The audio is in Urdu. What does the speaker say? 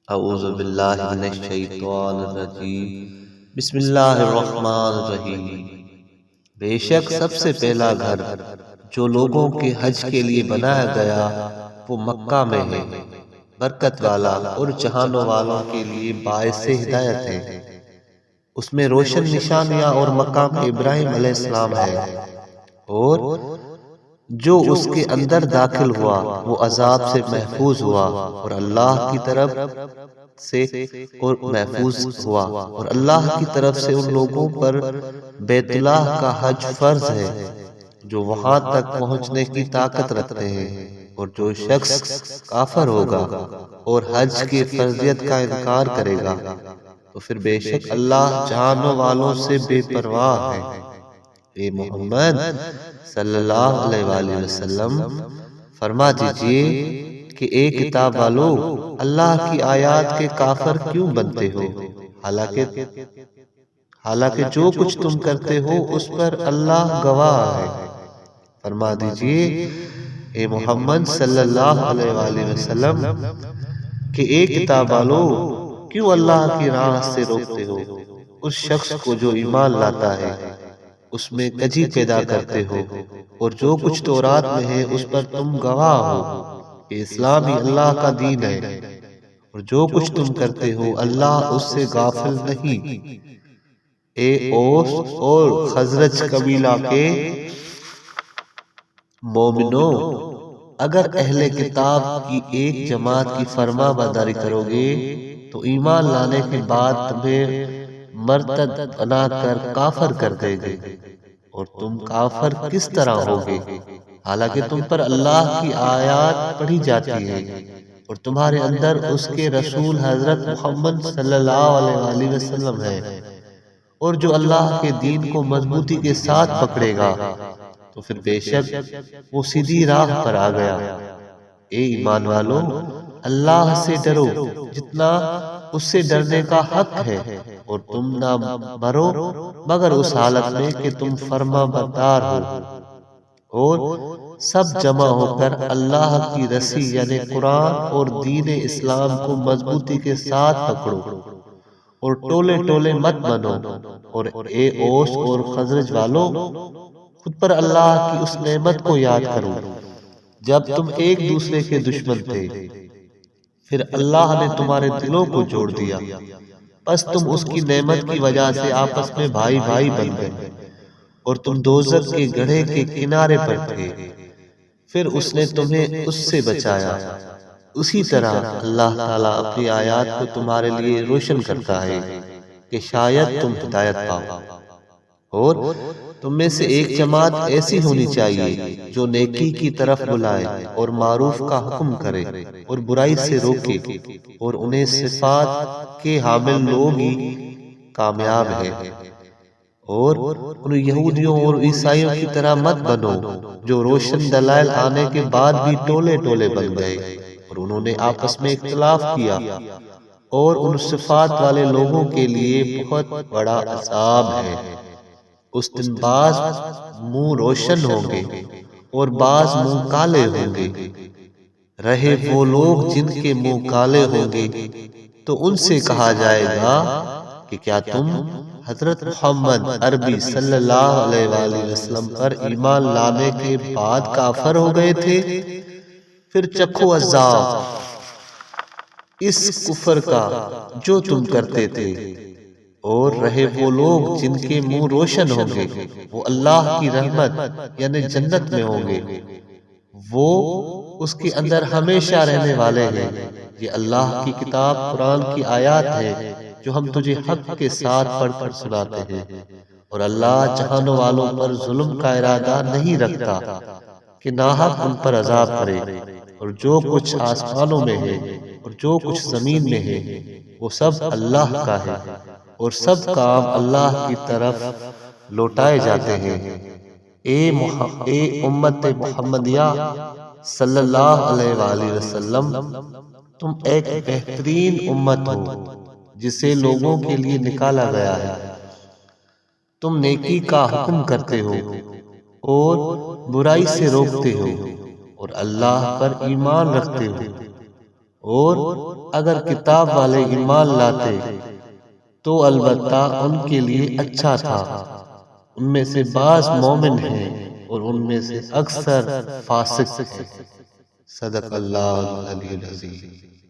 اعوذ باللہ من الشیطان الرجیم بسم اللہ الرحمن الرحیم۔ بے شک سب سے پہلا گھر جو لوگوں کے حج کے لیے بنایا گیا وہ مکہ میں ہے، برکت والا اور جہانوں والوں کے لیے باعث ہدایت ہے۔ اس میں روشن نشانیاں اور مقام ابراہیم علیہ السلام ہے، اور جو اس کے اندر داخل ہوا وہ عذاب سے محفوظ ہوا اور اللہ کی طرف سے ان لوگوں پر بیت اللہ کا حج فرض ہے جو وہاں تک پہنچنے کی طاقت رکھتے ہیں، اور جو شخص کافر ہوگا اور حج کی فرضیت کا انکار کرے گا تو پھر بے شک اللہ جہانوں والوں سے بے پرواہ ہے۔ اے محمد صلی اللہ علیہ وآلہ وسلم فرما دیجئے کہ اے کتاب والو، اللہ کی آیات کے کافر کیوں بنتے ہو، حالانکہ جو کچھ تم کرتے ہو اس پر اللہ گواہ ہے۔ فرما دیجئے اے محمد صلی اللہ علیہ وآلہ وسلم کہ اے کتاب والو، کیوں اللہ کی راہ سے روکتے ہو اس شخص کو جو ایمان لاتا ہے، اس میں کجی پیدا کرتے ہو، اور جو کچھ تورات میں ہے اس پر تم گواہ ہو کہ اسلام ہی اللہ کا دین ہے، اور جو کچھ تم کرتے ہو اللہ اس سے غافل نہیں۔ اے اوس اور خزرج قبیلہ کے مومنوں، اگر اہل کتاب کی ایک جماعت کی فرما برداری کرو گے تو ایمان لانے کے بعد تمہیں مرتد بنا کر کافر کر دے گے، اور تم کافر کس طرح ہوگے حالانکہ تم پر اللہ کی آیات پڑھی جاتی ہیں اور تمہارے اندر اس کے رسول حضرت محمد صلی اللہ علیہ وآلہ وسلم ہے، اور جو اللہ کے دین کو مضبوطی کے ساتھ پکڑے گا تو پھر بے شک وہ سیدھی راہ پر آ گیا۔ اے ایمان والو، اللہ سے ڈرو جتنا اس سے ڈرنے کا حق ہے، اور تم نہ مرو مگر اس حالت میں کہ تم فرما بردار ہو، اور سب جمع ہو کر اللہ کی رسی یعنی قرآن اور دین اسلام کو مضبوطی کے ساتھ پکڑو، اور ٹولے ٹولے مت بنو۔ اور اے اوس اور خزرج والو، خود پر اللہ کی اس نعمت کو یاد کرو جب تم ایک دوسرے کے دشمن تھے، پھر اللہ نے تمہارے دلوں کو جوڑ دیا، پس تم اس کی نعمت کی وجہ سے آپس میں بھائی بھائی بن گئے، اور تم دوزخ کے گڑھے کے کنارے پر تھے، پھر اس نے تمہیں اس سے بچایا۔ اسی طرح اللہ تعالیٰ اپنی آیات کو تمہارے لیے روشن کرتا ہے کہ شاید تم ہدایت پاؤ۔ اور تم میں سے ایک جماعت ایسی ہونی چاہیے جو نیکی کی طرف بلائے اور معروف کا حکم کرے اور برائی سے روکے، اور انہیں صفات کے حامل لوگ ہی کامیاب ہیں۔ اور ان یہودیوں اور عیسائیوں کی طرح مت بنو جو روشن دلائل آنے کے بعد بھی ٹولے ٹولے بن گئے، اور انہوں نے آپس میں اختلاف کیا، اور ان صفات والے لوگوں کے لیے بہت بڑا عذاب ہے۔ اس دن بعض منہ روشن ہوں گے اور بعض منہ کالے ہوں گے۔ رہے وہ لوگ جن کے منہ کالے ہوں گے تو ان سے کہا جائے گا کہ کیا تم حضرت محمد عربی صلی اللہ علیہ وآلہ وسلم پر ایمان لانے کے بعد کافر ہو گئے تھے؟ پھر چکھو عذاب اس کفر کا جو تم کرتے تھے۔ اور رہے وہ لوگ جن کے منہ روشن ہوں گے، وہ اللہ کی رحمت یعنی جنت میں ہوں گے، وہ اس کے اندر ہمیشہ رہنے والے ہیں۔ یہ اللہ کی کتاب قرآن کی آیات ہے جو ہم تجھے حق کے ساتھ پڑھ کر سناتے ہیں، اور اللہ جہانوں والوں پر ظلم کا ارادہ نہیں رکھتا کہ ناحق ان پر عذاب کرے۔ اور جو کچھ آسمانوں میں ہے اور جو کچھ زمین میں ہے وہ سب اللہ کا ہے، اور سب کام اللہ کی طرف لوٹائے جاتے ہیں۔ اے امت محمدیہ صلی اللہ علیہ وآلہ وسلم، تم ایک بہترین امت ہو جسے لوگوں کے لیے نکالا گیا ہے۔ تم نیکی کا حکم کرتے ہو اور برائی سے روکتے ہو، اور اللہ پر ایمان رکھتے ہو، اور اگر کتاب والے ایمان لاتے تو البتہ ان کے لیے اچھا تھا، ان میں سے بعض مومن ہیں اور ان میں سے اکثر فاسق ہیں۔ صدق اللہ العلی العظیم۔